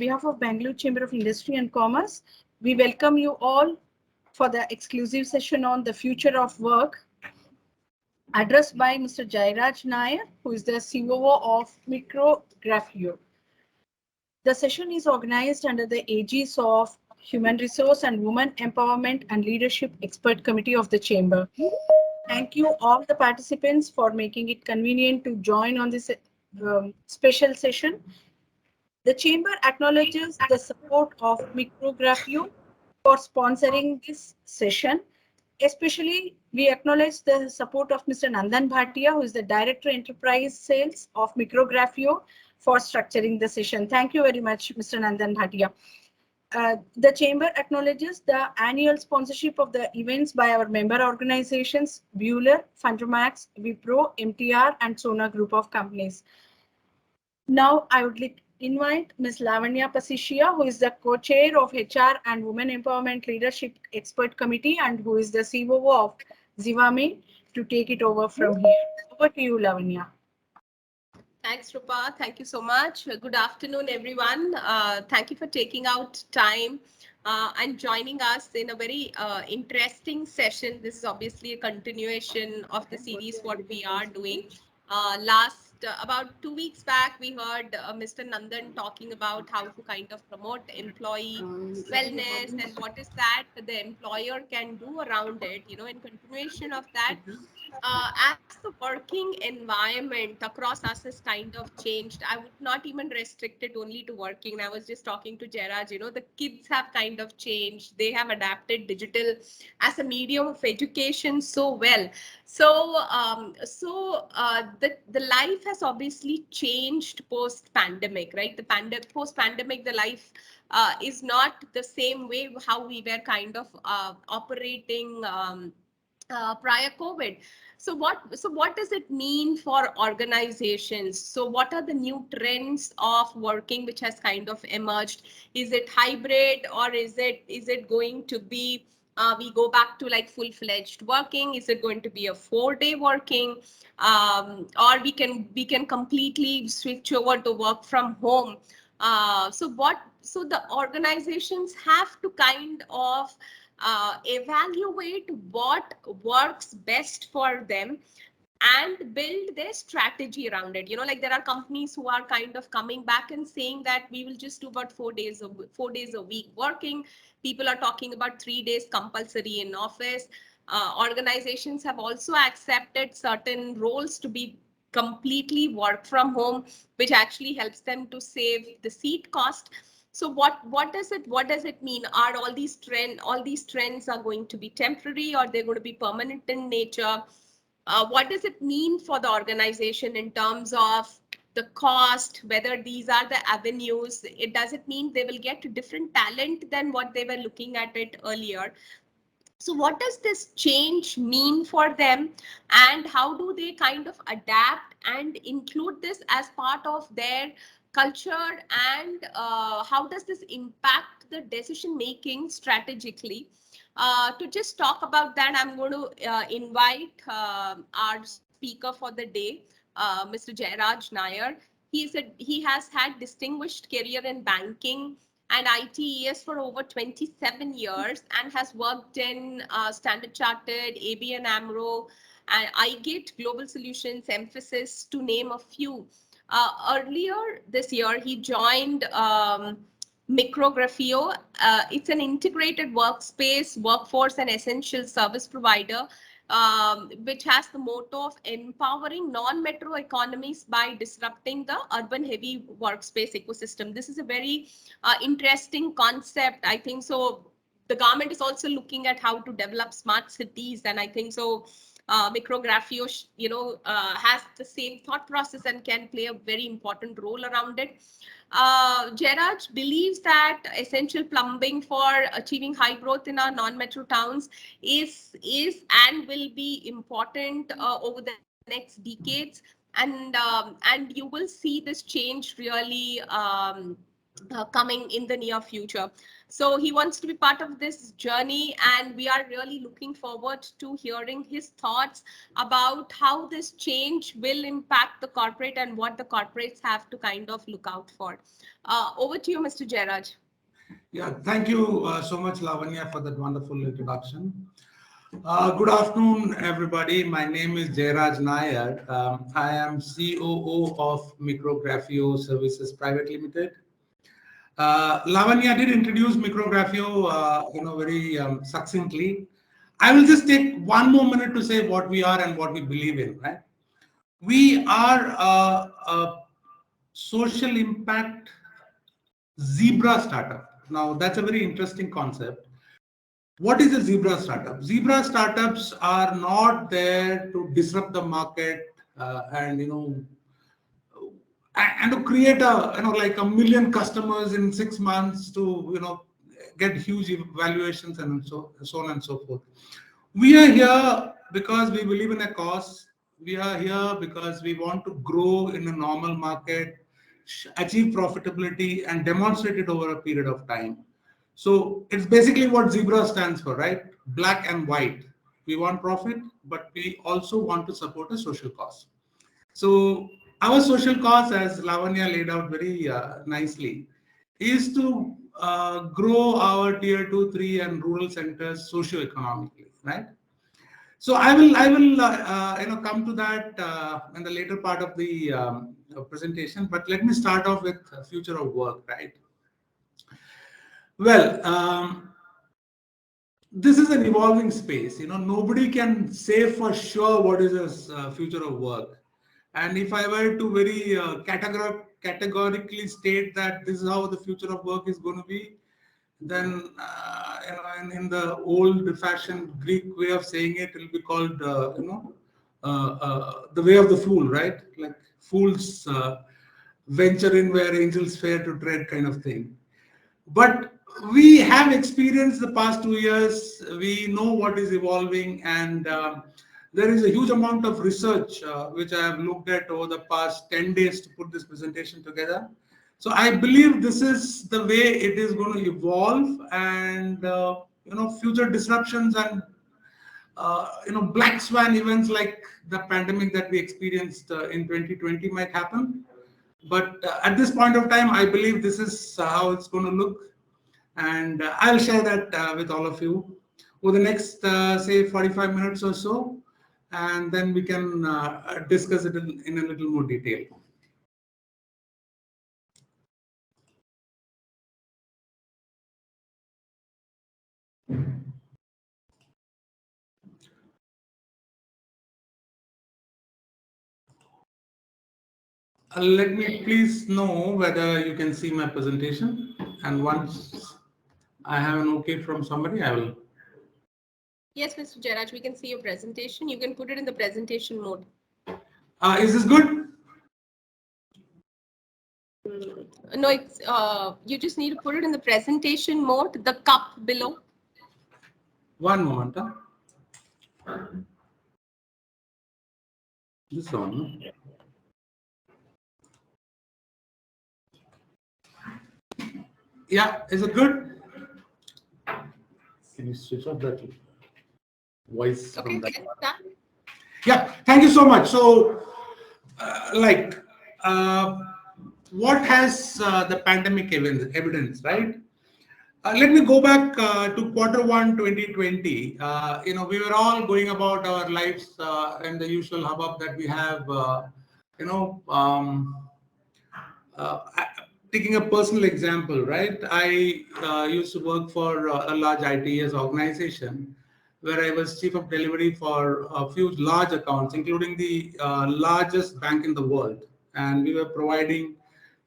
behalf of Bangalore Chamber of Industry and Commerce, we welcome you all for the exclusive session on the future of work addressed by Mr. Jairaj Nair, who is the COO of Micrographio. The session is organized under the aegis of Human Resource and Women Empowerment and Leadership Expert Committee of the Chamber. Thank you all the participants for making it convenient to join on this special session. The Chamber acknowledges the support of Micrographio for sponsoring this session. Especially, we acknowledge the support of Mr. Nandan Bhatia, who is the Director Enterprise Sales of Micrographio, for structuring the session. Thank you very much, Mr. Nandan Bhatia. The Chamber acknowledges the annual sponsorship of the events by our member organizations, Bueller, Fundramax, Wipro, MTR, and Sona Group of Companies. Now, I would like to invite Ms. Lavanya Pasishia, who is the co-chair of HR and Women Empowerment Leadership Expert Committee and who is the COO of Zivame, to take it over from here. Over to you, Lavanya. Thanks, Rupa. Thank you so much. Good afternoon, everyone. Thank you for taking out time and joining us in a very interesting session. This is obviously a continuation of the series, what we are doing. About 2 weeks back, we heard Mr. Nandan talking about how to kind of promote employee wellness and what is that the employer can do around it. You know, in continuation of that, as the working environment across us has kind of changed, I would not even restrict it only to working. I was just talking to Jairaj, you know, the kids have kind of changed. They have adapted digital as a medium of education so well. So, the life has obviously changed post-pandemic, right? Post-pandemic, the life is not the same way how we were kind of operating prior COVID. So what does it mean for organizations? So what are the new trends of working which has kind of emerged? Is it hybrid, or is it going to be we go back to like full-fledged working? Is it going to be a 4-day working, or we can completely switch over to work from home? So the organizations have to kind of evaluate what works best for them and build their strategy around it. You know, like there are companies who are kind of coming back and saying that we will just do about 4 days a week working. People are talking about 3 days compulsory in office. Organizations have also accepted certain roles to be completely work from home, which actually helps them to save the seat cost. So what does it mean? Are all these trends are going to be temporary, or they're going to be permanent in nature? What does it mean for the organization in terms of the cost, whether these are the avenues? Does it mean they will get different talent than what they were looking at it earlier? So what does this change mean for them, and how do they kind of adapt and include this as part of their culture, and how does this impact the decision making strategically? To just talk about that, I'm going to invite our speaker for the day, Mr. Jairaj Nair. He has had distinguished career in banking and ITES for over 27 years and has worked in Standard Chartered, ABN AMRO, and iGate Global Solutions, Emphasis, to name a few. Earlier this year, he joined Micrographio. It's an integrated workspace, workforce, and essential service provider, which has the motto of empowering non-metro economies by disrupting the urban heavy workspace ecosystem. This is a very interesting concept, I think. So the government is also looking at how to develop smart cities, and I think so Micrographio, has the same thought process and can play a very important role around it. Jairaj believes that essential plumbing for achieving high growth in our non-metro towns is and will be important over the next decades, and you will see this change really coming in the near future. So he wants to be part of this journey, and we are really looking forward to hearing his thoughts about how this change will impact the corporate and what the corporates have to kind of look out for. Over to you, Mr. Jairaj. Yeah, thank you so much, Lavanya, for that wonderful introduction. Good afternoon, everybody. My name is Jairaj Nair. I am COO of Micrographio Services Private Limited. Lavanya did introduce Micrographio, very succinctly. I will just take one more minute to say what we are and what we believe in. Right? We are a social impact zebra startup. Now, that's a very interesting concept. What is a zebra startup? Zebra startups are not there to disrupt the market and to create like a million customers in 6 months to get huge valuations and so on and so forth. We are here because we believe in a cause. We are here because we want to grow in a normal market, achieve profitability, and demonstrate it over a period of time. So it's basically what Zebra stands for, right? Black and white. We want profit, but we also want to support a social cause. So our social cause, as Lavanya laid out very nicely, is to grow our tier 2, 3 and rural centers socio-economically, right? So I will come to that in the later part of the presentation, but let me start off with future of work, right? Well, this is an evolving space. Nobody can say for sure what is the future of work. And if I were to very categorically state that this is how the future of work is going to be, then in the old-fashioned Greek way of saying it, it will be called the way of the fool, right? Like fools venture in where angels fear to tread, kind of thing. But we have experienced the past 2 years. We know what is evolving, and there is a huge amount of research which I have looked at over the past 10 days to put this presentation together. So I believe this is the way it is going to evolve, and future disruptions and black swan events like the pandemic that we experienced in 2020 might happen. But at this point of time, I believe this is how it's going to look, and I'll share that with all of you over the next say 45 minutes or so, and then we can discuss it in a little more detail. Let me please know whether you can see my presentation, and once I have an okay from somebody, I will. Yes, Mr. Jairaj, we can see your presentation. You can put it in the presentation mode. Is this good? No, it's you just need to put it in the presentation mode, the cup below. One moment. This one. Yeah, is it good? Can you switch off that voice Okay, from that? yes, Yeah, thank you so much. So, what has the pandemic evidence, right? Let me go back to Q1 2020. We were all going about our lives in the usual hubbub that we have, taking a personal example, right? I used to work for a large ITS organization where I was chief of delivery for a few large accounts, including the largest bank in the world. And we were providing,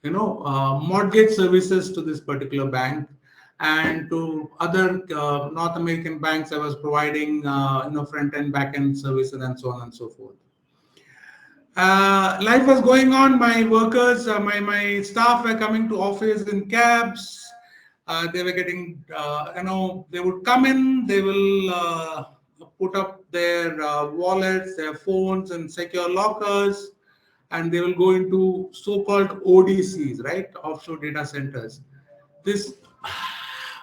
mortgage services to this particular bank, and to other North American banks. I was providing, front end, back end services, and so on and so forth. Life was going on. My workers, my staff were coming to office in cabs. They were getting, they would come in, they will put up their wallets, their phones, and secure lockers. and they will go into so-called ODCs, right? Offshore data centers. This,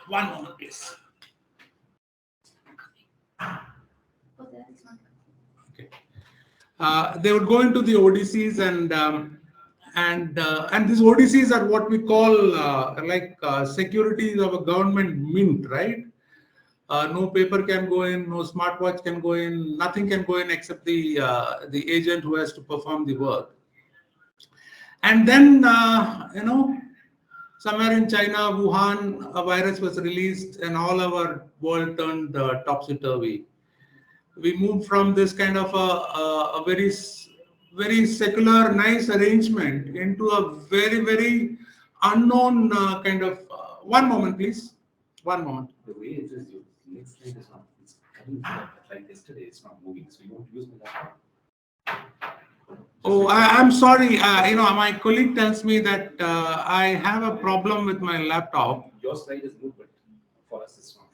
one moment, please. Okay. They would go into the ODCs and these ODCs are what we call securities of a government mint, right? No paper can go in, no smartwatch can go in, nothing can go in except the agent who has to perform the work. And then somewhere in China, Wuhan, a virus was released, and all our world turned topsy-turvy. We moved from this kind of a very secular, nice arrangement into a very, very unknown kind of. One moment, please. One moment. The way it is, your next slide is not, it's coming like yesterday, it's not moving. So you won't use my laptop. Oh, I'm sorry. My colleague tells me that I have a problem with my laptop. Your slide is good, but for us it's not.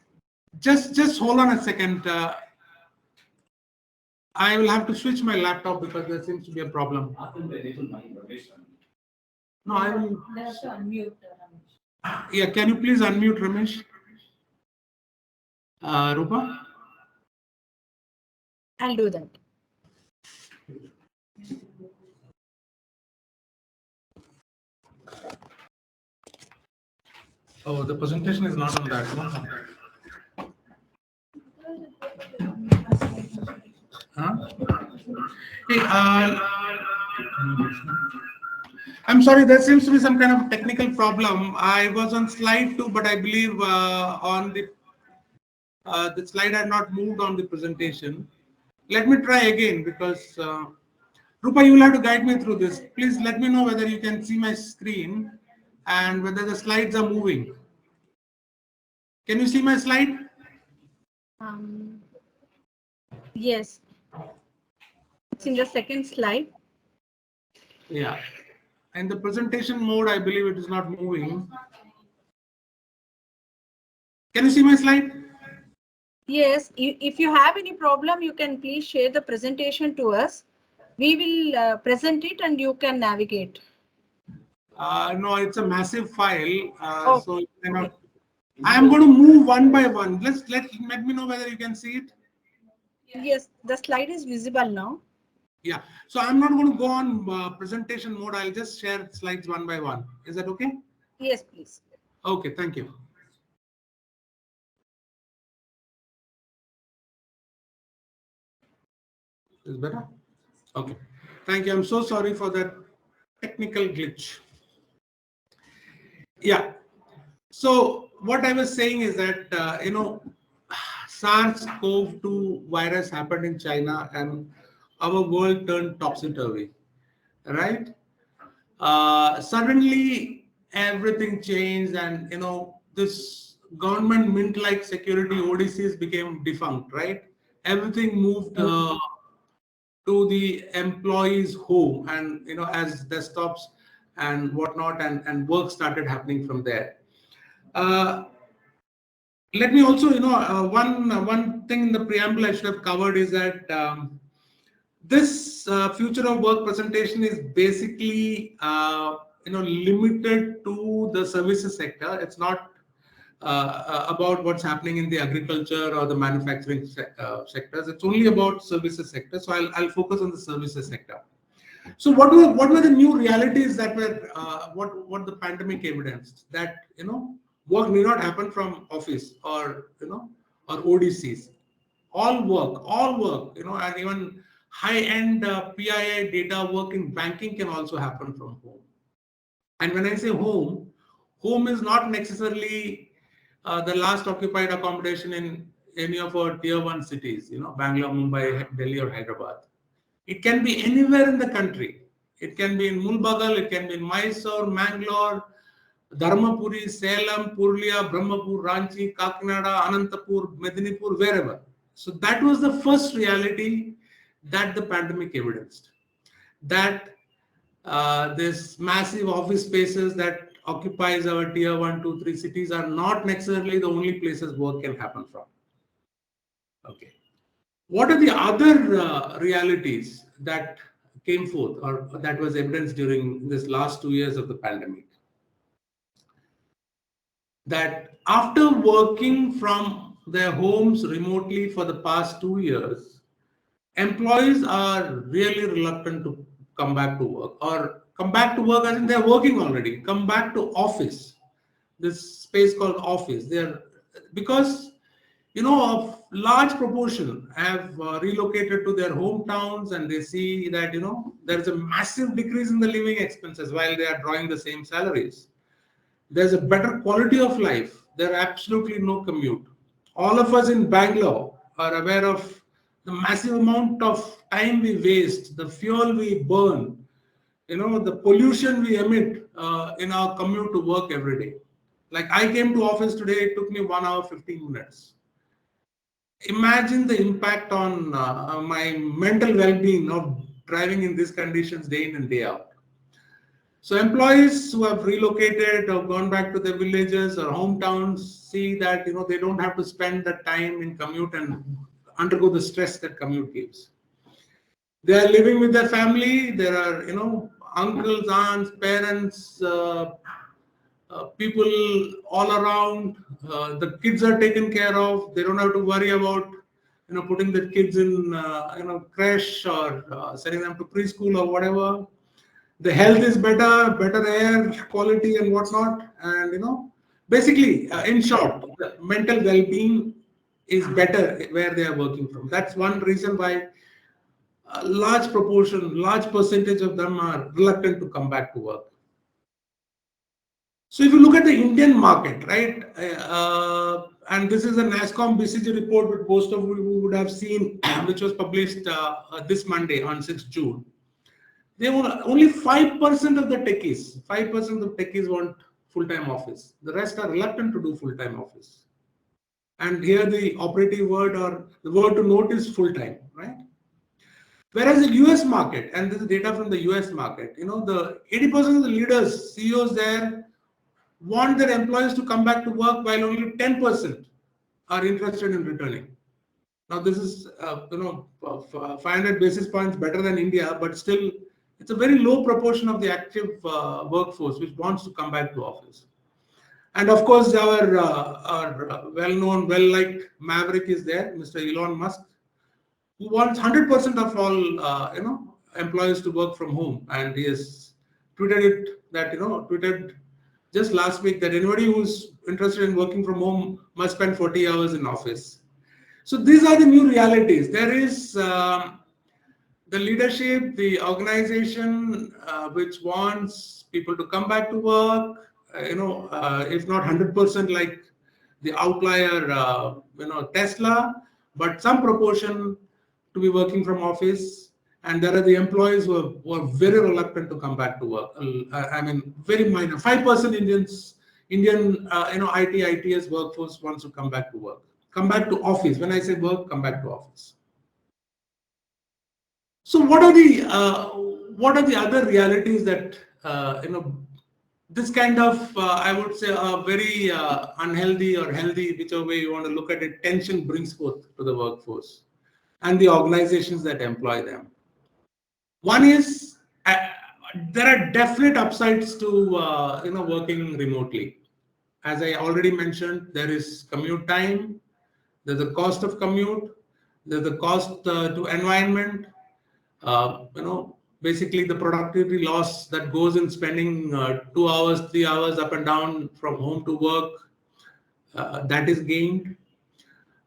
Just hold on a second. I will have to switch my laptop because there seems to be a problem. No, I will. Unmute. Yeah, can you please unmute Ramesh? Rupa? I'll do that. Oh, the presentation is not on that one. Huh? Hey, I'm sorry, there seems to be some kind of technical problem. I was on slide 2, but I believe on the slide had not moved on the presentation. Let me try again because Rupa, you will have to guide me through this. Please let me know whether you can see my screen and whether the slides are moving. Can you see my slide? Yes. It's in the second slide. Yeah. In the presentation mode, I believe it is not moving. Can you see my slide? Yes. If you have any problem, you can please share the presentation to us. We will present it and you can navigate. No, it's a massive file. Okay. So you cannot. I am going to move one by one. Let me know whether you can see it. Yes, the slide is visible now. Yeah. So I'm not going to go on presentation mode. I'll just share slides one by one. Is that okay? Yes, please. Okay. Thank you. Is better? Okay. Thank you. I'm so sorry for that technical glitch. Yeah. So what I was saying is that, SARS-CoV-2 virus happened in China and our world turned topsy-turvy, right? Suddenly everything changed and, this government mint-like security ODCs became defunct, right? Everything moved to the employee's home and, as desktops and whatnot, and work started happening from there. Let me also, one thing in the preamble I should have covered is that this future of work presentation is basically, limited to the services sector. It's not about what's happening in the agriculture or the manufacturing sectors. It's only about services sector. So I'll focus on the services sector. So what were the new realities that were what the pandemic evidenced? That work need not happen from office or or ODCs. All work, and even high-end PII data work in banking can also happen from home. And when I say home is not necessarily the last occupied accommodation in any of our tier 1 cities, Bangalore, Mumbai, Delhi, or Hyderabad. It can be anywhere in the country. It can be in Mulbagal, it can be in Mysore, Mangalore, Dharmapuri, Salem, Purulia, Brahmapur, Ranchi, Kakinada, Anantapur, Medinipur, wherever. So that was the first reality that the pandemic evidenced. That this massive office spaces that occupies our tier 1, 2, 3 cities are not necessarily the only places work can happen from. Okay. What are the other realities that came forth, or that was evidenced during this last 2 years of the pandemic. That after working from their homes remotely for the past 2 years, employees are really reluctant to come back to work, or come back to work as in they're working already, come back to office, this space called office. They're, because a large proportion have relocated to their hometowns, and they see that there's a massive decrease in the living expenses while they are drawing the same salaries. There's a better quality of life. There are absolutely no commute. All of us in Bangalore are aware of the massive amount of time we waste, the fuel we burn, the pollution we emit in our commute to work every day. Like, I came to office today, it took me 1 hour, 15 minutes. Imagine the impact on my mental well-being of driving in these conditions day in and day out. So employees who have relocated or gone back to their villages or hometowns see that they don't have to spend the time in commute and undergo the stress that commute gives. They are living with their family. There are uncles, aunts, parents, people all around. The kids are taken care of. They don't have to worry about putting the kids in creche or sending them to preschool or whatever. The health is better air quality and whatnot, and basically, in short, the mental well-being is better where they are working from. That's one reason why a large percentage of them are reluctant to come back to work. So if you look at the Indian market, right, and this is a NASSCOM BCG report which most of you would have seen, which was published this Monday on 6th June. They want only 5% of the techies. 5% of techies want full-time office. The rest are reluctant to do full-time office. And here the operative word, or the word to note, is full-time, right? Whereas the US market, and this is data from the US market, the 80% of the leaders, CEOs there, want their employees to come back to work, while only 10% are interested in returning. Now this is 500 basis points better than India, but still it's a very low proportion of the active workforce which wants to come back to office. And of course, our well-known, well-liked maverick is there, Mr. Elon Musk, who wants 100% of all employees to work from home, and he has tweeted just last week that anybody who's interested in working from home must spend 40 hours in office. So these are the new realities. There is the leadership, the organization which wants people to come back to work, if not 100% like the outlier, Tesla, but some proportion to be working from office. And there are the employees who are very reluctant to come back to work. I mean, very minor. 5% Indian ITS workforce wants to come back to work. Come back to office. When I say work, come back to office. So what are the other realities that this kind of I would say a very unhealthy or healthy, whichever way you want to look at it, tension brings forth to the workforce and the organizations that employ them. One is there are definite upsides to working remotely. As I already mentioned, there is commute time, there's a cost of commute, there's a cost to environment. Basically the productivity loss that goes in spending 2 hours, 3 hours up and down from home to work, that is gained.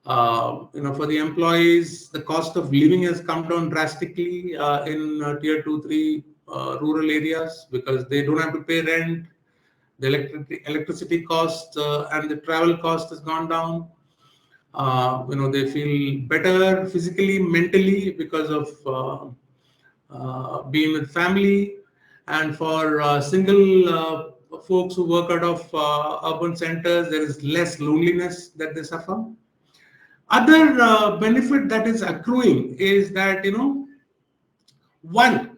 For the employees, the cost of living has come down drastically in tier 2, 3 rural areas, because they don't have to pay rent. The electricity cost and the travel cost has gone down. They feel better physically, mentally, because of being with family. And for single folks who work out of urban centers, there is less loneliness that they suffer. Other benefit that is accruing is that one,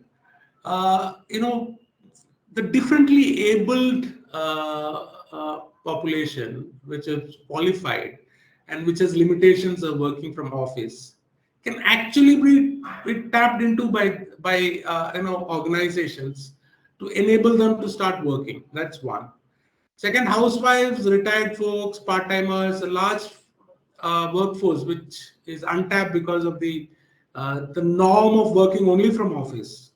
the differently abled population, which is qualified and which has limitations of working from office, can actually be tapped into by organizations to enable them to start working. That's one. Second, housewives, retired folks, part-timers, a large workforce which is untapped because of the norm of working only from office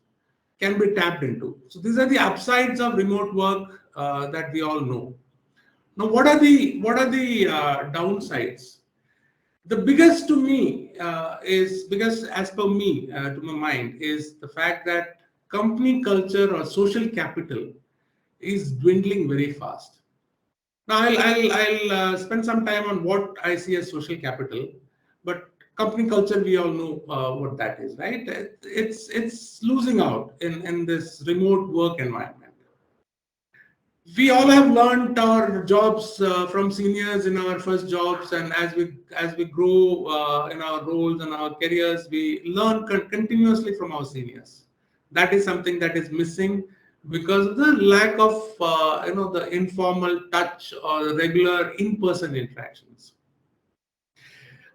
can be tapped into. So these are the upsides of remote work that we all know. Now, what are the downsides? The biggest to me is, because as per me, to my mind, is the fact that company culture or social capital is dwindling very fast. Now, I'll spend some time on what I see as social capital, but company culture, we all know what that is, right? It's losing out in this remote work environment. We all have learned our jobs from seniors in our first jobs, and as we grow in our roles and our careers, we learn continuously from our seniors. That is something that is missing because of the lack of the informal touch or regular in-person interactions.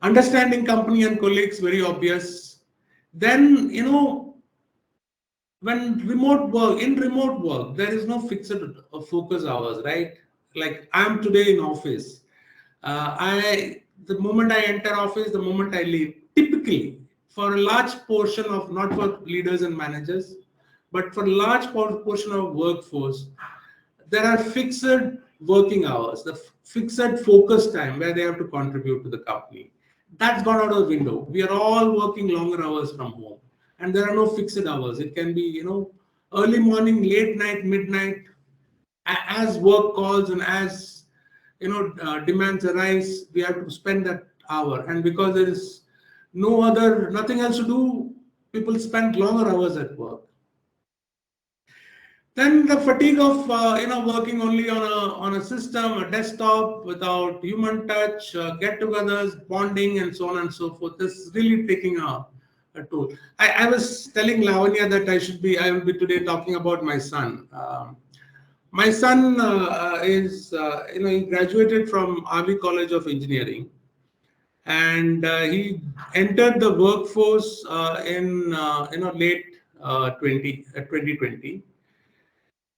Understanding company and colleagues, very obvious. Then when in remote work, there is no fixed focus hours, right? Like I'm today in office. The moment I enter office, the moment I leave, typically for a large portion of, not for leaders and managers, but for a large portion of workforce, there are fixed working hours, the fixed focus time where they have to contribute to the company. That's gone out of the window. We are all working longer hours from home, and there are no fixed hours. It can be, early morning, late night, midnight, as work calls and as demands arise, we have to spend that hour. And because there is nothing else to do, people spend longer hours at work. Then the fatigue of working only on a system, a desktop, without human touch, get-togethers, bonding, and so on and so forth, is really taking a toll. I was telling Lavanya that I will be today talking about my son. My son he graduated from RV College of Engineering, and he entered the workforce in late 2020.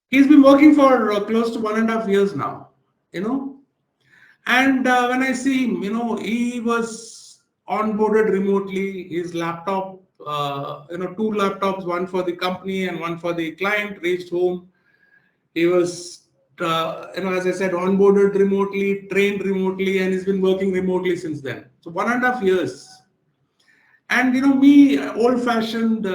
He's been working for close to 1.5 years now, and when I see him, he was onboarded remotely. His laptop, two laptops, one for the company and one for the client, reached home. He was, as I said, onboarded remotely, trained remotely, and he's been working remotely since then. So 1.5 years. And, me, old-fashioned,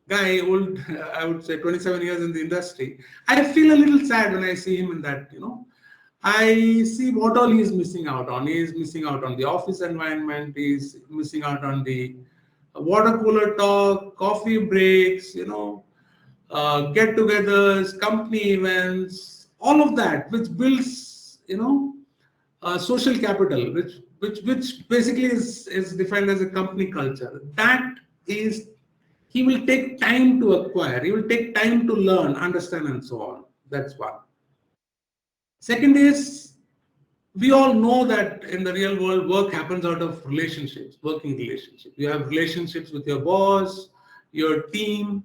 guy, old, I would say 27 years in the industry, I feel a little sad when I see him in that, I see what all he's missing out on. He's missing out on the office environment. He's missing out on the water cooler talk, coffee breaks, get-togethers, company events, all of that, which builds, social capital, which basically is defined as a company culture. That is, he will take time to acquire. He will take time to learn, understand, and so on. That's one. Second is, we all know that in the real world, work happens out of relationships, working relationships. You have relationships with your boss, your team,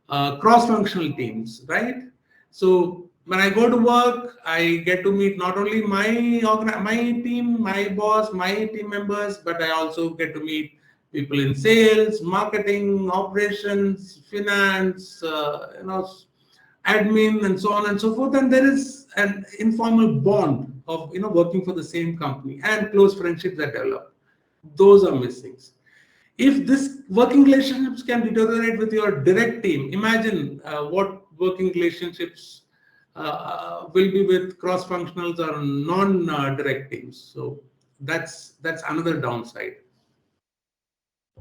cross-functional teams, right? So when I go to work, I get to meet not only my team, my boss, my team members, but I also get to meet people in sales, marketing, operations, finance, admin, and so on and so forth. And there is an informal bond of working for the same company and close friendships that develop. Those are missing. If this working relationships can deteriorate with your direct team, imagine what working relationships will be with cross-functionals or non-direct teams. So that's another downside.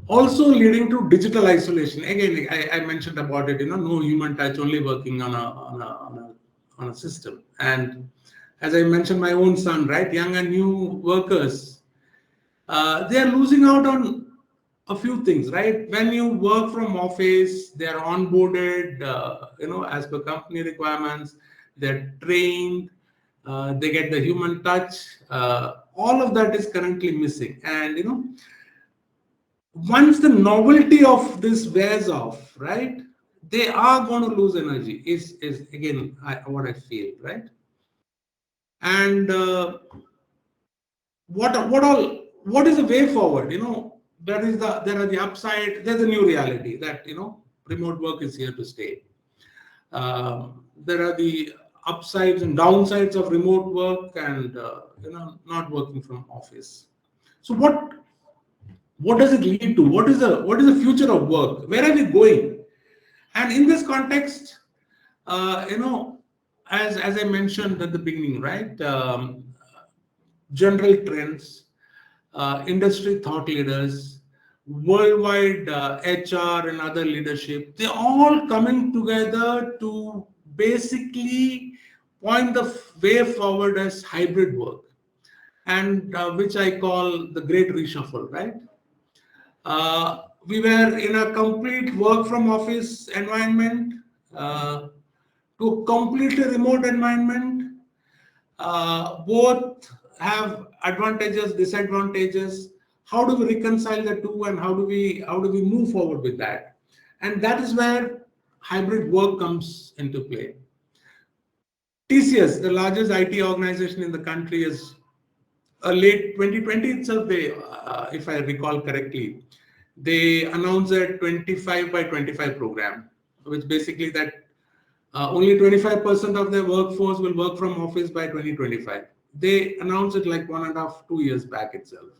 Also leading to digital isolation. Again, I mentioned about it. No human touch, only working on a system. And as I mentioned, my own son, right, young and new workers, they are losing out on a few things, right? When you work from office, they are onboarded, as per company requirements. They're trained. they get the human touch. All of that is currently missing. And, once the novelty of this wears off, right, they are going to lose energy, is again what I feel, right? And what is the way forward? There are the upside. There's a new reality that remote work is here to stay. There are the upsides and downsides of remote work and not working from office. So what does it lead to? What is the future of work? Where are we going? And in this context, as I mentioned at the beginning, right? General trends, industry thought leaders, worldwide HR and other leadership, they're all coming together to basically point the way forward as hybrid work, and which I call the great reshuffle, right? We were in a complete work from office environment to a completely remote environment. Both have advantages, disadvantages. How do we reconcile the two, and how do we move forward with that? And that is where hybrid work comes into play. TCS, the largest IT organization in the country, is late 2020 itself. They, if I recall correctly, they announced a 25 by 25 program, which basically that only 25% of their workforce will work from office by 2025. They announced it like 1.5, 2 years back itself.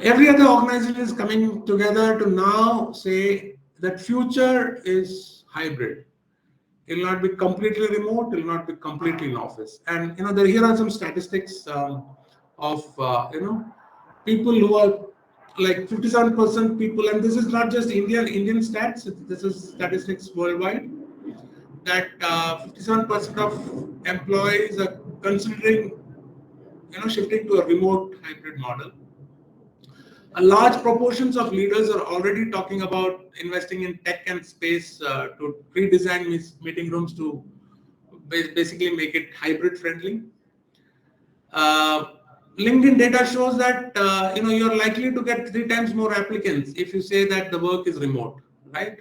Every other organization is coming together to now say that future is hybrid. It will not be completely remote. It will not be completely in office. And here are some statistics of people who are like 57% people, and this is not just Indian stats. This is statistics worldwide. That 57% of employees are considering shifting to a remote hybrid model. A large proportions of leaders are already talking about investing in tech and space to redesign meeting rooms to basically make it hybrid friendly. LinkedIn data shows that you're likely to get 3 times more applicants if you say that the work is remote, right?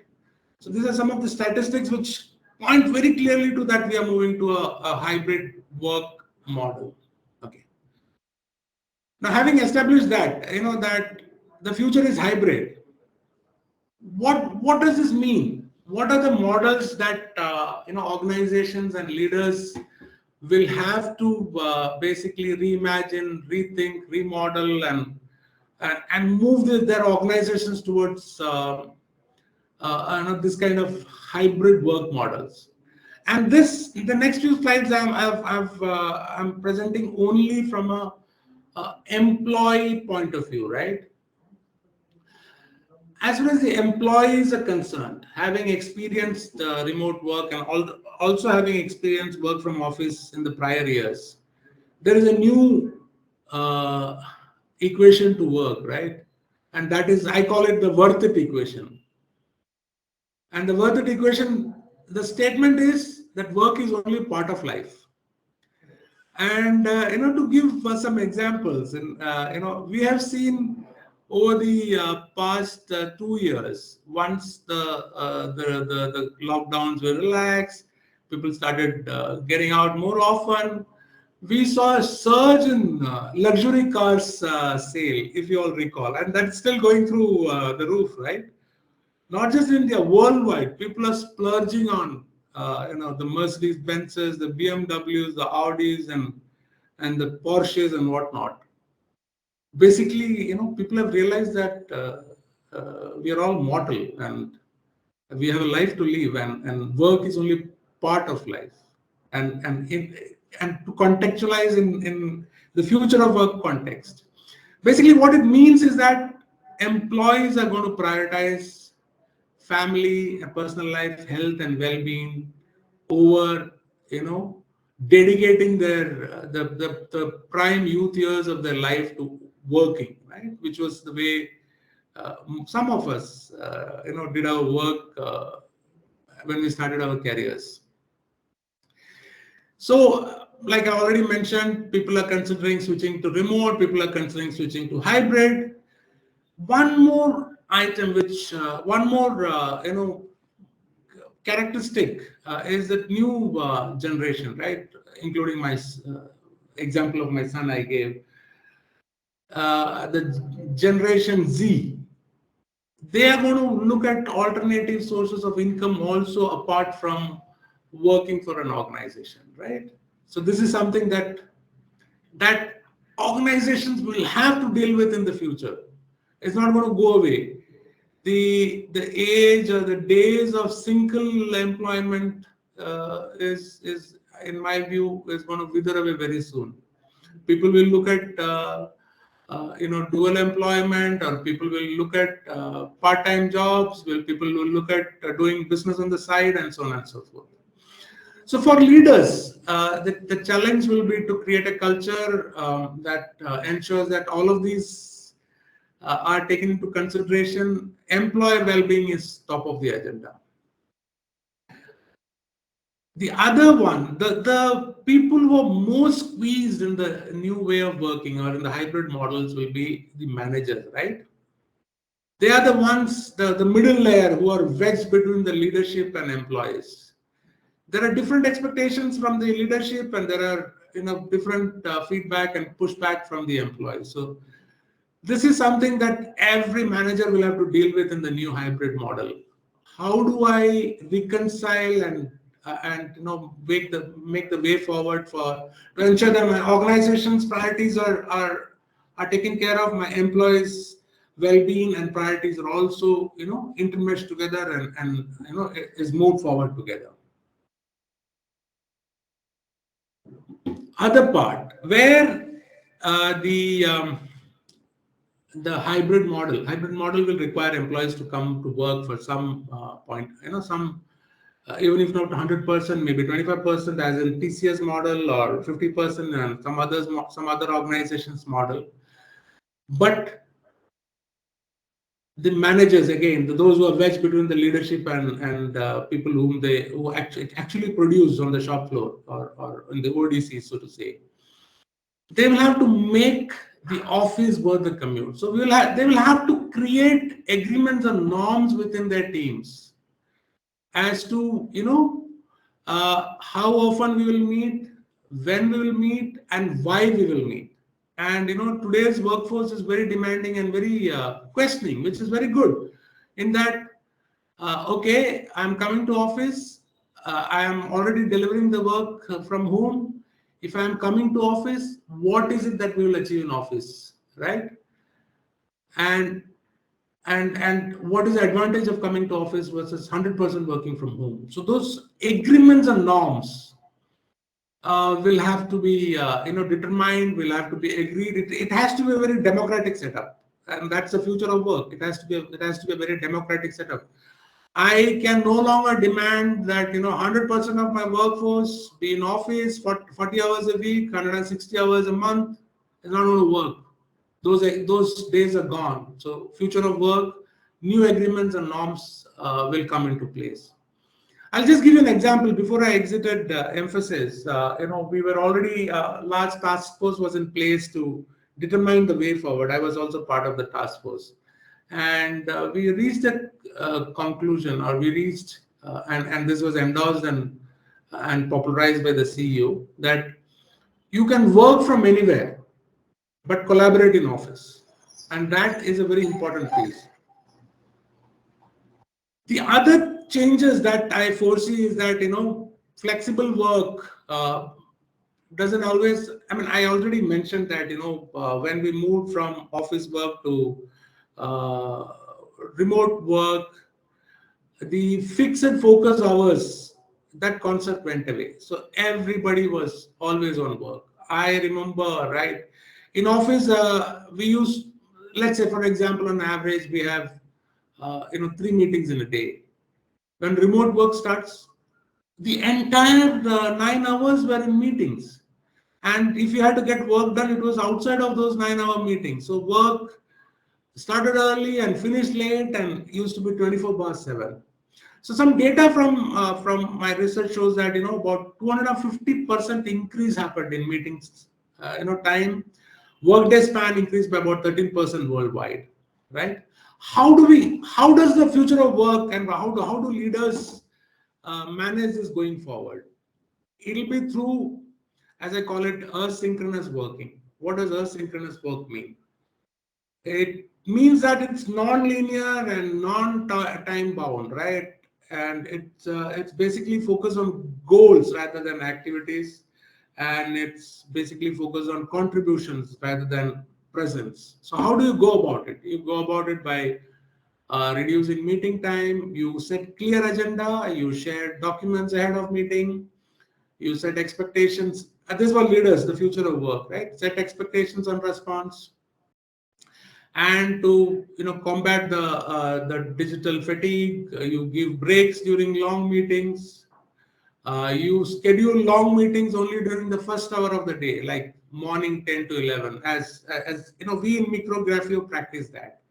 So these are some of the statistics which point very clearly to that we are moving to a hybrid work model. Okay. Now, having established that, that the future is hybrid, what does this mean? What are the models that organizations and leaders will have to basically reimagine, rethink, remodel, and move their organizations towards this kind of hybrid work models? And this, the next few slides, I'm presenting only from a employee point of view, right? As far as the employees are concerned, having experienced remote work and also having experienced work from office in the prior years, there is a new equation to work, right? And that is, I call it the worth it equation. And the worth it equation, the statement is that work is only part of life. And to give some examples, and we have seen over the past 2 years, once the lockdowns were relaxed, people started getting out more often. We saw a surge in luxury cars sale, if you all recall, and that's still going through the roof, right? Not just India, worldwide, people are splurging on the Mercedes Benzes, the BMWs, the Audis, and the Porsches and whatnot. Basically, people have realized that we are all mortal and we have a life to live, and work is only part of life. And to contextualize in the future of work context, basically what it means is that employees are going to prioritize family and personal life, health and well-being over, dedicating their the prime youth years of their life to working, right? Which was the way some of us, did our work when we started our careers. So, like I already mentioned, people are considering switching to remote, people are considering switching to hybrid. One more item, one more, characteristic is that new generation, right? Including my example of my son I gave, the generation Z. They are going to look at alternative sources of income also apart from working for an organization, right? So this is something that organizations will have to deal with in the future. It's not going to go away. The age or the days of single employment is in my view is going to wither away very soon. People will look at dual employment, or people will look at part-time jobs. People will look at doing business on the side, and so on and so forth. So for leaders, the challenge will be to create a culture that ensures that all of these are taken into consideration. Employee well-being is top of the agenda. The other one, the people who are most squeezed in the new way of working or in the hybrid models will be the managers, right? They are the ones, the middle layer, who are wedged between the leadership and employees. There are different expectations from the leadership, and there are different feedback and pushback from the employees. So this is something that every manager will have to deal with in the new hybrid model. How do I reconcile and make the way forward to ensure that my organization's priorities are taken care of, my employees' well-being and priorities are also intermeshed together and is moved forward together. Other part where the hybrid model will require employees to come to work for some point, some even if not 100%, maybe 25% as in TCS model, or 50% and some other organizations model. But the managers, again, those who are wedged between the leadership and people who actually produce on the shop floor or in the ODC, so to say, they will have to make the office worth the commute. So they will have to create agreements and norms within their teams as to how often we will meet, when we will meet, and why we will meet. And today's workforce is very demanding and very questioning, which is very good. In that, okay, I'm coming to office. I am already delivering the work from home. If I am coming to office, what is it that we will achieve in office, right? And what is the advantage of coming to office versus 100% working from home? So those agreements and norms will have to be determined, will have to be agreed. It has to be a very democratic setup, and that's the future of work. It has to be a very democratic setup. I can no longer demand that 100% of my workforce be in office for 40 hours a week, 160 hours a month. It's not going to work. Those days are gone. So future of work, new agreements and norms will come into place. I'll just give you an example before I exited Emphasis. We were already large task force was in place to determine the way forward. I was also part of the task force, and we reached a conclusion, or we reached, and this was endorsed and popularized by the CEO, that you can work from anywhere, but collaborate in office, and that is a very important piece. The other changes that I foresee is that flexible work doesn't always. I mean, I already mentioned that when we moved from office work to remote work, the fixed focus hours, that concept went away. So everybody was always on work. I remember, right, in office we use, let's say for example, on average we have 3 meetings in a day. When remote work starts, the entire 9 hours were in meetings. And if you had to get work done, it was outside of those 9-hour meetings. So work started early and finished late and used to be 24/7. So some data from my research shows that about 250% increase happened in meetings. Time workday span increased by about 13% worldwide. Right? How does the future of work and how do leaders manage this going forward? It'll be through, as I call it, asynchronous working. What does asynchronous work mean? It means that it's non-linear and non-time bound, right? And it's basically focused on goals rather than activities, and it's basically focused on contributions rather than presence. So how do you go about it? You go about it by reducing meeting time. You set clear agenda. You share documents ahead of meeting. You set expectations. This is for leaders, the future of work, right? Set expectations on response. And to combat the digital fatigue, you give breaks during long meetings. You schedule long meetings only during the first hour of the day, like morning 10 to 11. As we in Micrographio practice that.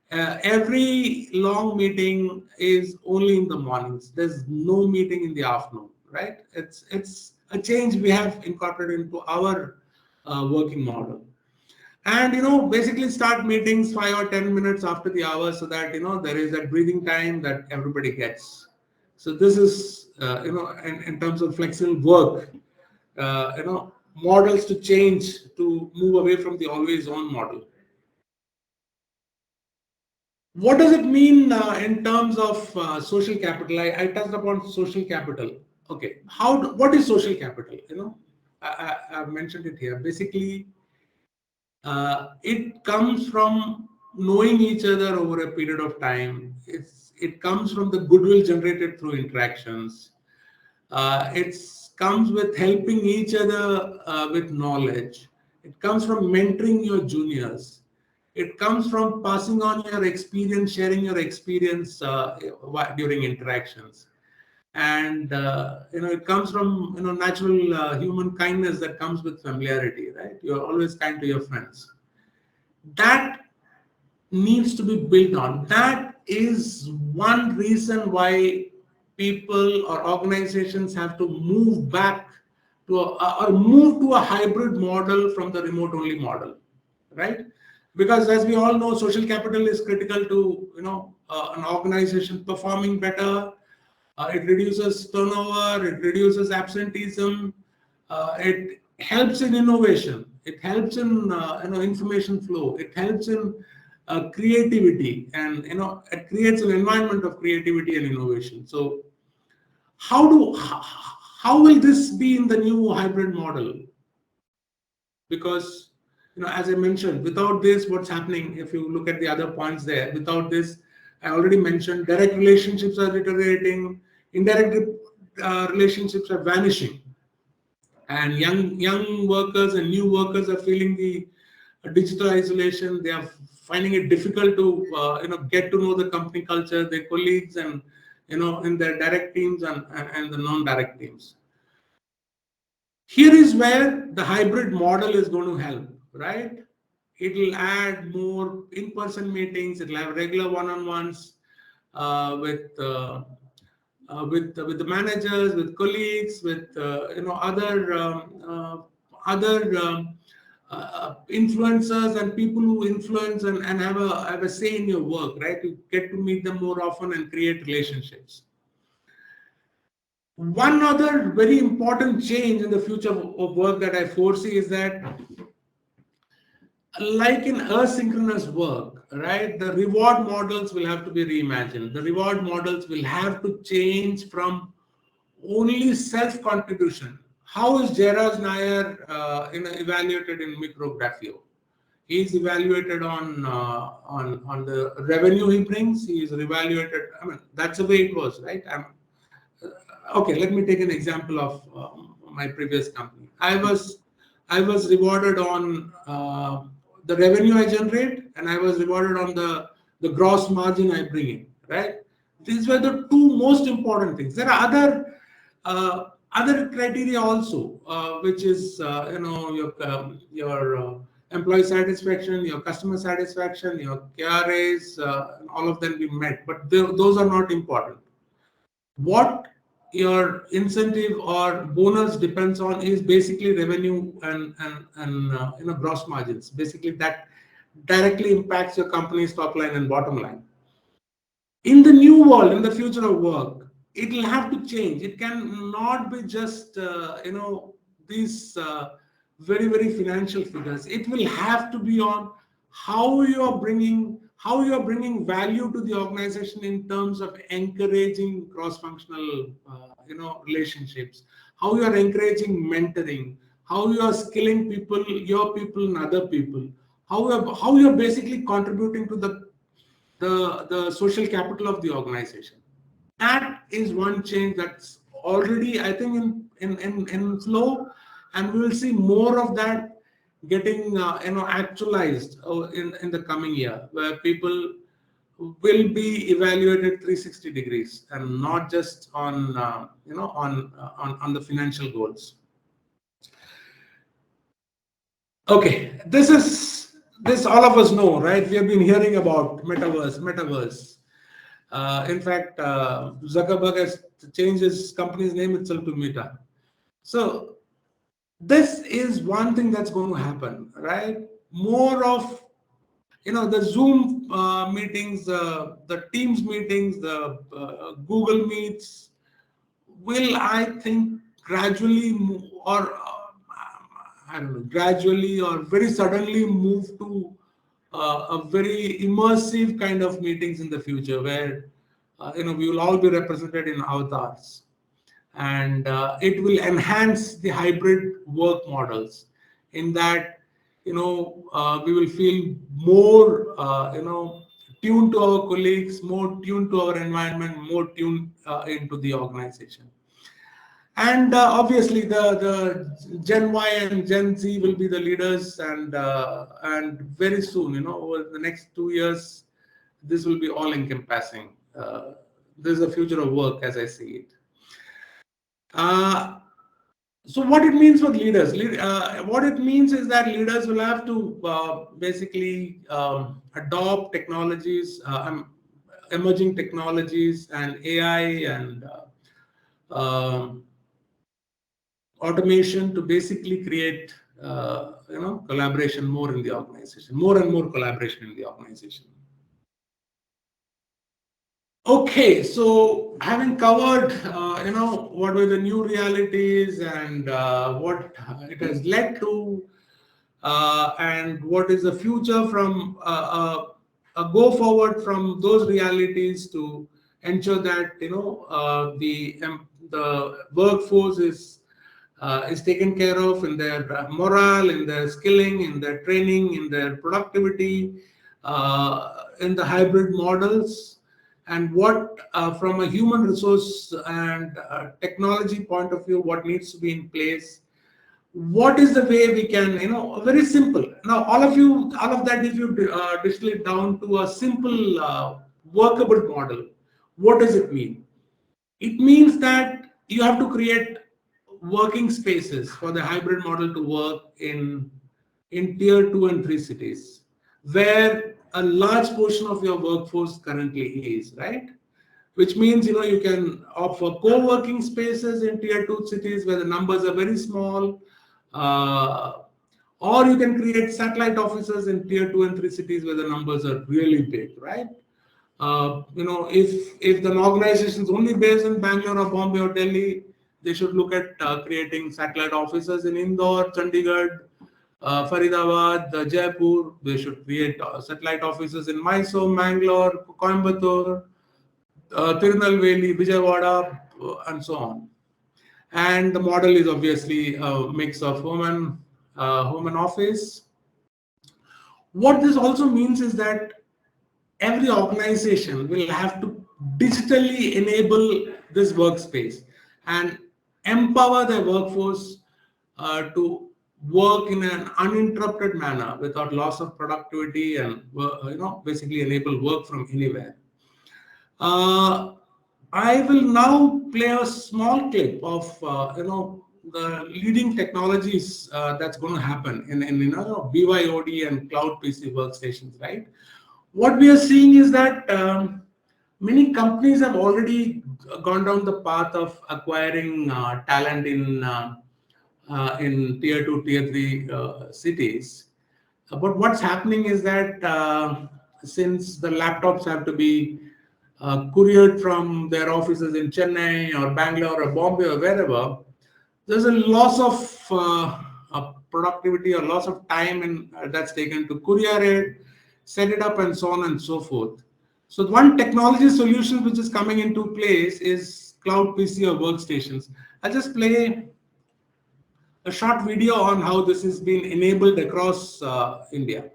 Every long meeting is only in the mornings. There's no meeting in the afternoon, right? It's a change we have incorporated into our working model. And basically start meetings 5 or 10 minutes after the hour, so that there is that breathing time that everybody gets. So this is in terms of flexible work, models to change, to move away from the always on model. What does it mean in terms of social capital? I touched upon social capital. Okay, what is social capital? I've mentioned it here. Basically, it comes from knowing each other over a period of time. It comes from the goodwill generated through interactions. It comes with helping each other with knowledge. It comes from mentoring your juniors. It comes from passing on your experience, sharing your experience during interactions. And it comes from natural human kindness that comes with familiarity, right? You're always kind to your friends. That needs to be built on. That is one reason why people or organizations have to move back to or move to a hybrid model from the remote only model, right? Because as we all know, social capital is critical to an organization performing better. It reduces turnover, it reduces absenteeism, it helps in innovation, it helps in information flow, it helps in creativity, and it creates an environment of creativity and innovation. So how will this be in the new hybrid model? Because as I mentioned, without this, what's happening, if you look at the other points there, without this, I already mentioned, direct relationships are deteriorating, indirect relationships are vanishing, and young workers and new workers are feeling the digital isolation. They are finding it difficult to get to know the company culture, their colleagues, and in their direct teams and the non-direct teams. Here is where the hybrid model is going to help, right? It will add more in-person meetings. It will have regular one-on-ones with the managers, with colleagues, with other influencers and people who influence and have a say in your work, right? You get to meet them more often and create relationships. One other very important change in the future of work that I foresee is that, like in asynchronous work, right, the reward models will have to be reimagined. The reward models will have to change from only self-contribution. How is Jairaj Nair evaluated in Micrographio? He is evaluated on the revenue he brings. He is evaluated. I mean, that's the way it was, right? Okay, let me take an example of my previous company. I was rewarded on the revenue I generate, and I was rewarded on the gross margin I bring in, right? These were the two most important things. There are other criteria also, which is your employee satisfaction, your customer satisfaction, your KRAs, all of them be met, but those are not important. what your incentive or bonus depends on is basically revenue and gross margins. Basically, that directly impacts your company's top line and bottom line. In the new world, in the future of work, it will have to change. It can not be just these very financial figures. It will have to be on how you are bringing value to the organization in terms of encouraging cross-functional relationships, how you are encouraging mentoring, how you are skilling people, your people and other people, how you are basically contributing to the social capital of the organization. That is one change that's already, I think, in flow, and we will see more of that getting actualized in the coming year, where people will be evaluated 360 degrees and not just on the financial goals. Okay, this all of us know, right? We have been hearing about metaverse. In fact, Zuckerberg has changed his company's name itself to Meta. So this is one thing that's going to happen, right? More of the Zoom meetings, the Teams meetings, the Google Meets will, I think, gradually move, or I don't know, gradually or very suddenly move to a very immersive kind of meetings in the future, where we will all be represented in avatars, and it will enhance the hybrid work models. In that, we will feel more tuned to our colleagues, more tuned to our environment, more tuned into the organization. And obviously, the Gen Y and Gen Z will be the leaders, and very soon, over the next 2 years, this will be all encompassing. This is the future of work, as I see it. So what it means for leaders? What it means is that leaders will have to basically adopt technologies, emerging technologies, and AI and automation to basically create collaboration more in the organization, more and more collaboration in the organization. Okay, so having covered what were the new realities and what it has led to, and what is the future from a go forward from those realities to ensure that the workforce is taken care of in their morale, in their skilling, in their training, in their productivity, in the hybrid models, and what from a human resource and technology point of view, what needs to be in place. What is the way we can, very simple. Now, all of that, if you distill it down to a simple workable model, what does it mean? It means that you have to create working spaces for the hybrid model to work in tier 2 and 3 cities, where a large portion of your workforce currently is, right? Which means, you can opt for co-working spaces in tier 2 cities where the numbers are very small, or you can create satellite offices in tier 2 and 3 cities where the numbers are really big, right? If the organization is only based in Bangalore or Bombay or Delhi, they should look at creating satellite offices in Indore, Chandigarh, Faridabad, Jaipur. They should create satellite offices in Mysore, Mangalore, Coimbatore, Tirunelveli, Vijayawada, and so on. And the model is obviously a mix of home and office. What this also means is that every organization will have to digitally enable this workspace and empower their workforce to work in an uninterrupted manner without loss of productivity, and basically enable work from anywhere. I will now play a small clip of the leading technologies that's going to happen in BYOD and cloud PC workstations, right? What we are seeing is that Many companies have already gone down the path of acquiring talent in tier 2, tier 3 cities. But what's happening is that since the laptops have to be couriered from their offices in Chennai or Bangalore or Bombay or wherever, there's a loss of productivity or loss of time that's taken to courier it, set it up, and so on and so forth. So one technology solution which is coming into place is cloud PC or workstations. I'll just play a short video on how this is being enabled across India.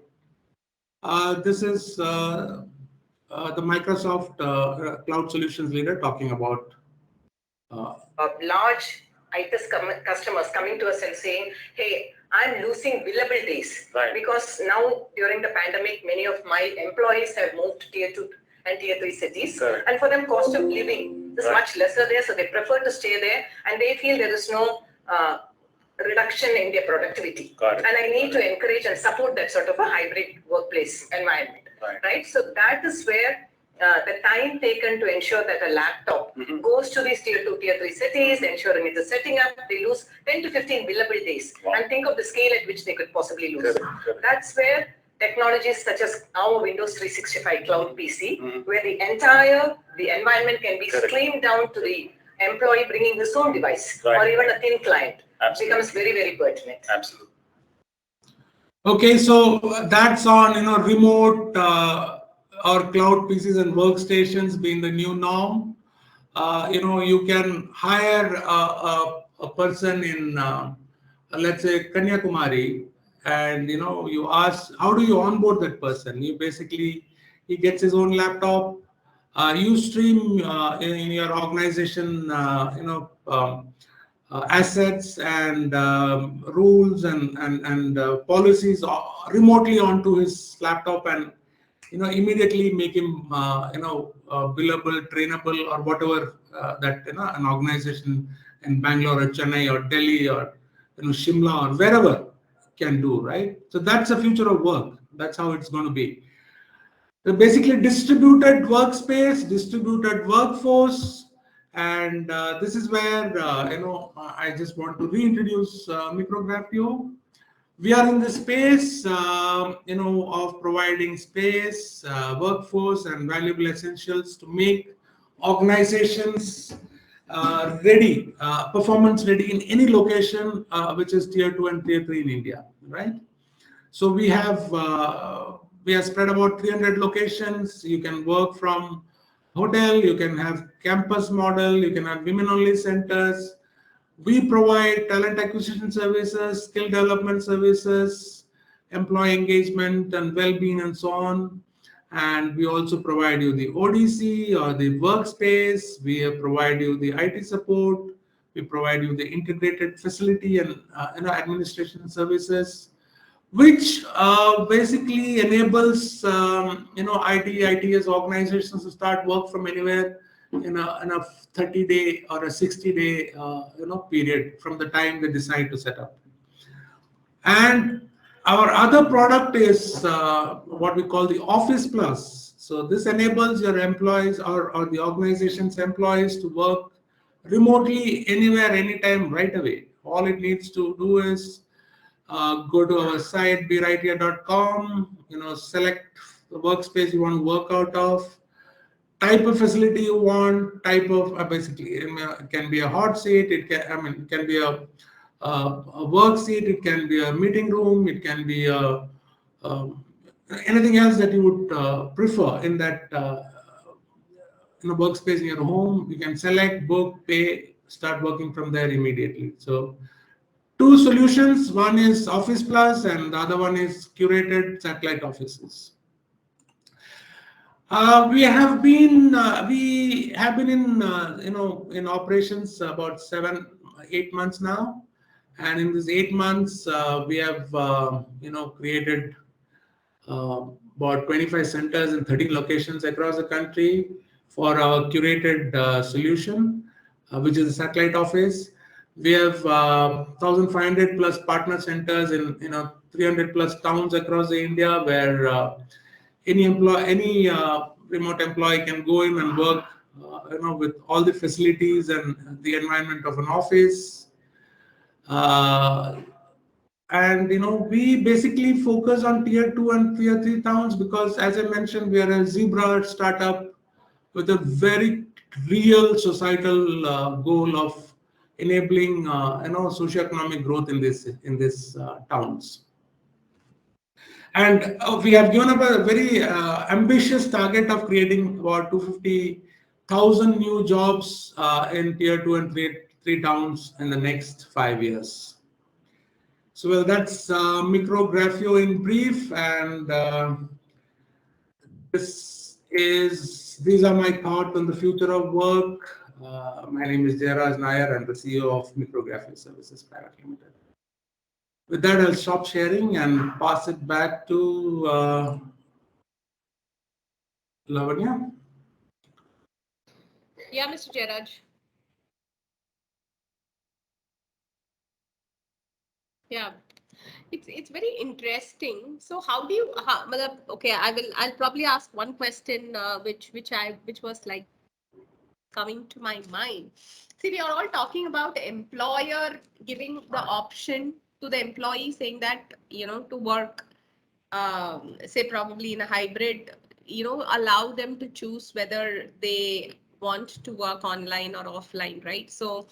This is the Microsoft Cloud Solutions leader talking about large IT customers coming to us and saying, hey, I'm losing billable days because now during the pandemic, many of my employees have moved to tier 2 and tier 3 cities. Correct. And for them, cost of living is much lesser there, so they prefer to stay there, and they feel there is no reduction in their productivity. And I need to encourage and support that sort of a hybrid workplace environment, right? So that is where the time taken to ensure that a laptop goes to these tier 2, tier 3 cities, ensuring it is setting up, they lose 10 to 15 billable days. And think of the scale at which they could possibly lose. That's where technologies such as our Windows 365 Cloud PC, where the environment can be streamed down to the employee bringing his own device or even a thin client, becomes very, very pertinent. Absolutely. Okay, so that's on remote or cloud PCs and workstations being the new norm. You can hire a person in let's say Kanyakumari, and you ask, how do you onboard that person? He gets his own laptop. You stream in your organization assets and rules and policies remotely onto his laptop, and immediately make him billable, trainable, or whatever that an organization in Bangalore or Chennai or Delhi or Shimla or wherever can do, right? So that's the future of work. That's how it's going to be. So basically distributed workspace, distributed workforce, and this is where I just want to reintroduce Micrograph to you. We are in the space of providing space, workforce, and valuable essentials to make organizations ready, performance ready in any location which is tier 2 and tier 3 in India, right? So we have spread about 300 locations. You can work from hotel, you can have campus model, you can have women only centers. We provide talent acquisition services, skill development services, employee engagement and well-being, and so on. And we also provide you the ODC or the workspace. We provide you the IT support. We provide you the integrated facility and administration services, which basically enables ITS organizations to start work from anywhere in a 30-day or a 60-day period from the time they decide to set up. And our other product is what we call the Office Plus. So this enables your employees or the organization's employees to work remotely anywhere, anytime, right away. All it needs to do is go to our site berightia.com, select the workspace you want to work out of, type of facility you want, type of basically it can be a hot seat, it can be a work seat, it can be a meeting room, it can be anything else that you would prefer in that workspace in your home. You can select, book, pay, start working from there immediately. So two solutions, one is Office Plus and the other one is curated satellite offices. We have been in operations about 7-8 months now, and in these 8 months we have created about 25 centers in 13 locations across the country for our curated solution, which is a satellite office. We have 1,500 plus partner centers in 300 plus towns across India, where any remote employee can go in and work, with all the facilities and the environment of an office. And we basically focus on tier 2 and tier 3 towns because, as I mentioned, we are a zebra startup with a very real societal goal of enabling socioeconomic growth in this towns. And we have given up a very ambitious target of creating about 250,000 new jobs in tier 2 and 3 towns in the next 5 years. So, well, that's Micrographio in brief, and these are my thoughts on the future of work. My name is Jairaj Nair. I'm the CEO of Micrographio Services Private Limited. With that, I'll stop sharing and pass it back to Lavanya. Yeah, Mr. Jairaj. Yeah, it's very interesting. So how do you? Okay, I'll probably ask one question, which was like coming to my mind. See, we are all talking about employer giving the option to the employee, saying that to work, say probably in a hybrid, allow them to choose whether they want to work online or offline, right? So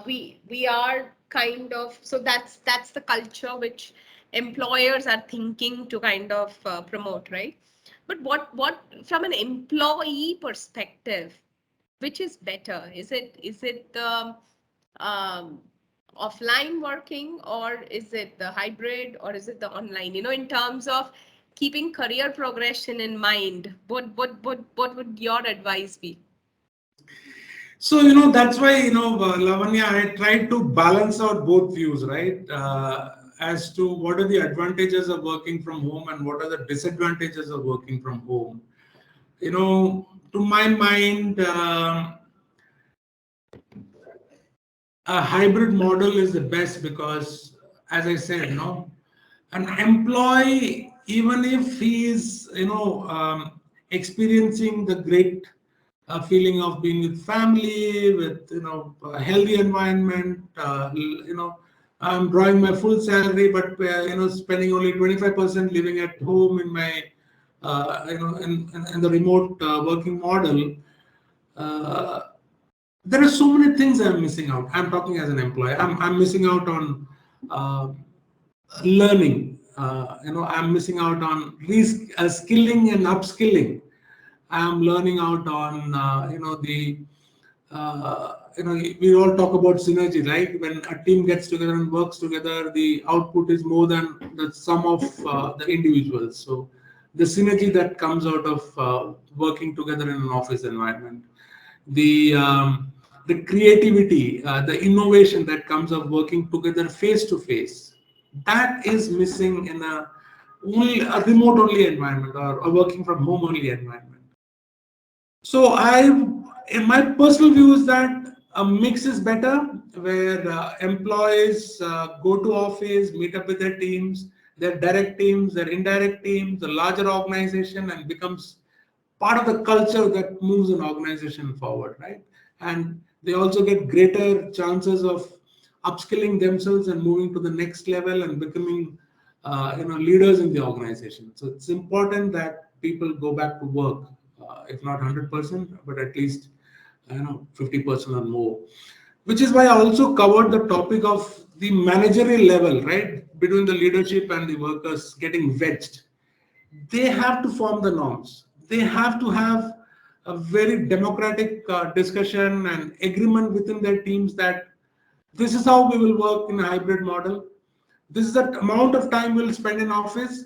we are kind of, so that's the culture which employers are thinking to kind of promote, right? But what from an employee perspective, which is better? Is it the offline working, or is it the hybrid, or is it the online? In terms of keeping career progression in mind, what would your advice be? So, that's why, Lavanya, I tried to balance out both views, right? As to what are the advantages of working from home and what are the disadvantages of working from home. To my mind, a hybrid model is the best because, as I said, an employee, even if he is, experiencing the great feeling of being with family, with a healthy environment, I'm drawing my full salary, but spending only 25% living at home in my, in the remote working model. There are so many things I'm missing out. I'm talking as an employee. I'm missing out on learning. I'm missing out on skilling and upskilling. I'm learning out on we all talk about synergy, right? When a team gets together and works together, the output is more than the sum of the individuals. So the synergy that comes out of working together in an office environment, the creativity, the innovation that comes of working together face to face, that is missing in only a remote only environment or a working from home only environment. So in my personal view is that a mix is better, where employees go to office, meet up with their teams, their direct teams, their indirect teams, the larger organization, and becomes part of the culture that moves an organization forward, right? And they also get greater chances of upskilling themselves and moving to the next level and becoming leaders in the organization. So it's important that people go back to work, if not 100%, but at least 50% or more. Which is why I also covered the topic of the managerial level, right, between the leadership and the workers getting wedged. They have to form the norms. They have to have a very democratic discussion and agreement within their teams that this is how we will work in a hybrid model. This is the amount of time we'll spend in office,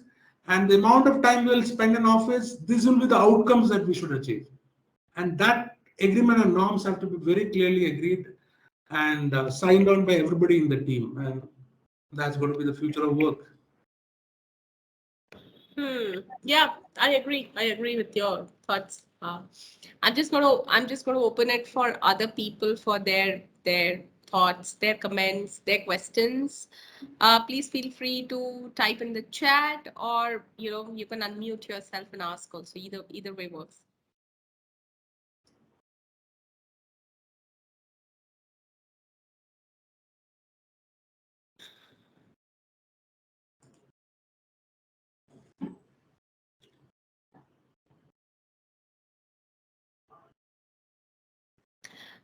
and the amount of time we'll spend in office, this will be the outcomes that we should achieve. And that agreement and norms have to be very clearly agreed and signed on by everybody in the team. And that's going to be the future of work. Yeah, I agree. I agree with your thoughts. I'm just gonna open it for other people for their thoughts, their comments, their questions. Please feel free to type in the chat, or you can unmute yourself and ask also. Either way works.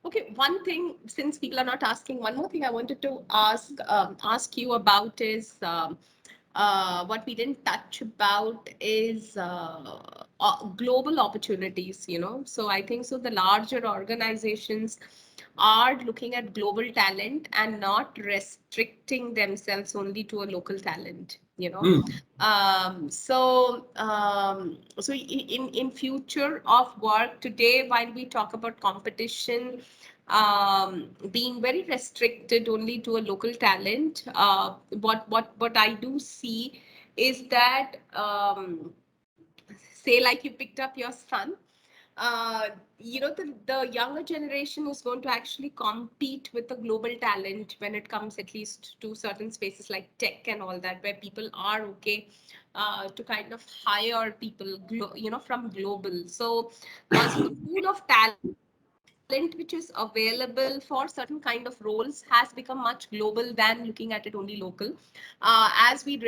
Okay, one thing, since people are not asking, one more thing I wanted to ask you about is what we didn't touch about is global opportunities, you know. So I think so the larger organizations are looking at global talent and not restricting themselves only to a local talent, you know. So in future of work today, while we talk about competition being very restricted only to a local talent, what I do see is that say like you picked up your son, you know, the younger generation is going to actually compete with the global talent when it comes at least to certain spaces like tech and all that, where people are okay to kind of hire people, you know, from global. So the pool of talent which is available for certain kind of roles has become much global than looking at it only local. As we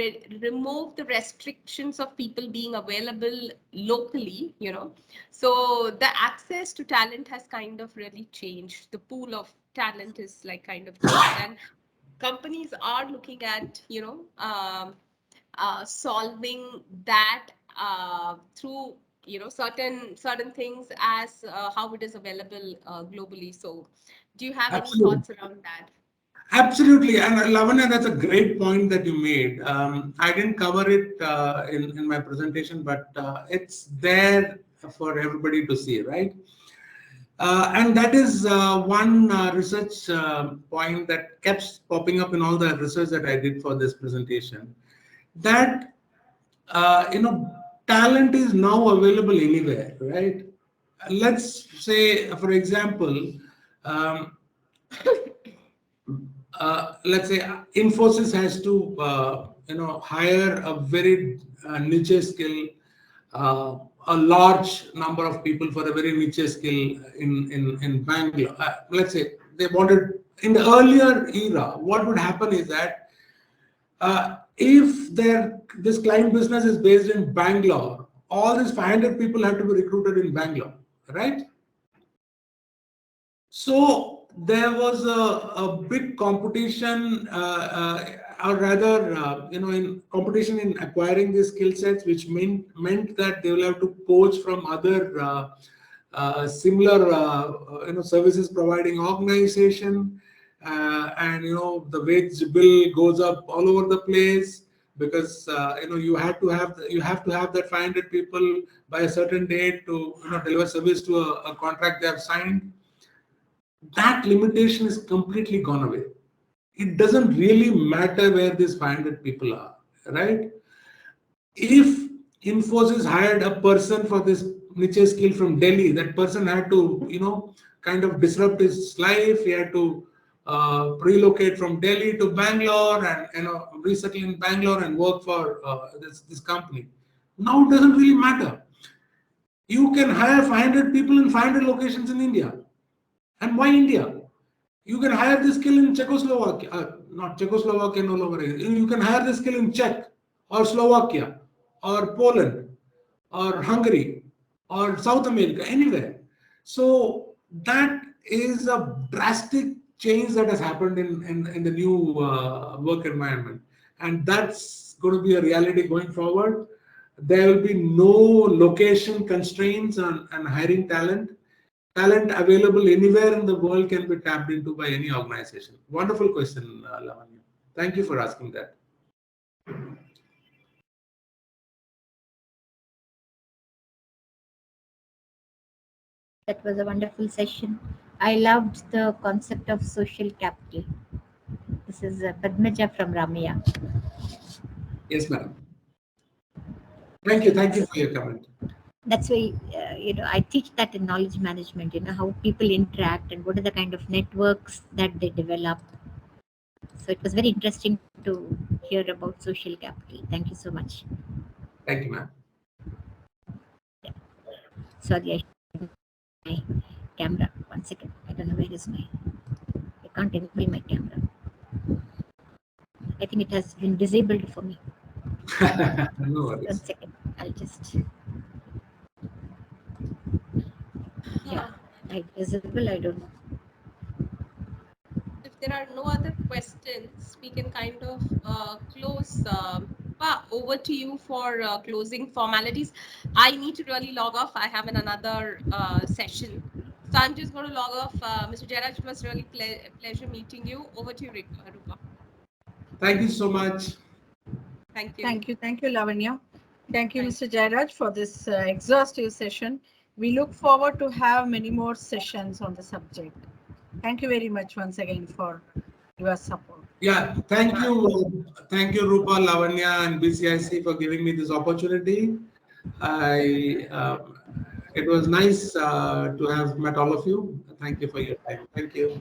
remove the restrictions of people being available locally, you know, so the access to talent has kind of really changed. The pool of talent is like kind of changed, and companies are looking at, you know, solving that through, you know, certain things as how it is available globally. So do you have any Absolutely. thoughts around that? Absolutely. And Lavanya, that's a great point that you made. I didn't cover it in my presentation, but it's there for everybody to see, right? And that is one research point that kept popping up in all the research that I did for this presentation. That you know, talent is now available anywhere, right? Let's say, for example, um, let's say Infosys has to you know, hire a very niche skill, a large number of people for a very niche skill in Bangalore. Let's say they wanted, in the earlier era, what would happen is that if this client business is based in Bangalore, all these 500 people have to be recruited in Bangalore, right? So there was a big competition, or rather, you know, in competition in acquiring these skill sets, which meant that they will have to poach from other similar, you know, services providing organization, and you know, the wage bill goes up all over the place because you know, you have to have that 500 people by a certain date to, you know, deliver service to a contract they have signed. That limitation is completely gone away. It doesn't really matter where these 500 people are, right? If Infosys hired a person for this niche skill from Delhi, that person had to, you know, kind of disrupt his life. He had to relocate from Delhi to Bangalore and, you know, resettle in Bangalore and work for this company. Now it doesn't really matter. You can hire 500 people in 500 locations in India. And why India? You can hire this skill in Czechoslovakia, not Czechoslovakia, no longer. You can hire this skill in Czech or Slovakia or Poland or Hungary or South America, anywhere. So that is a drastic change that has happened in the new work environment. And that's going to be a reality going forward. There will be no location constraints on hiring talent. Talent available anywhere in the world can be tapped into by any organization. Wonderful question, Lavanya. Thank you for asking that. That was a wonderful session. I loved the concept of social capital. This is Padmaja from Ramaya. Yes, madam. Thank you. Thank you for your comment. That's why, you know, I teach that in knowledge management, you know, how people interact and what are the kind of networks that they develop. So it was very interesting to hear about social capital. Thank you so much. Thank you, ma'am. Sorry, my camera. 1 second. I don't know where is my. I can't enable my camera. I think it has been disabled for me. No 1 worries. second. I'll just. Yeah, I visible. I don't know. there are no other questions, we can kind of close. Over to you for closing formalities. I need to really log off. I have another session. So I'm just going to log off. Mr. Jairaj, it was really pleasure meeting you. Over to you, Rupa. Thank you so much. Thank you. Thank you, Lavanya. Thank you, Thanks. Mr. Jairaj, for this exhaustive session. We look forward to have many more sessions on the subject. Thank you very much once again for your support. Yeah, thank you, Rupa, Lavanya, and BCIC for giving me this opportunity. It was nice to have met all of you. Thank you for your time. Thank you.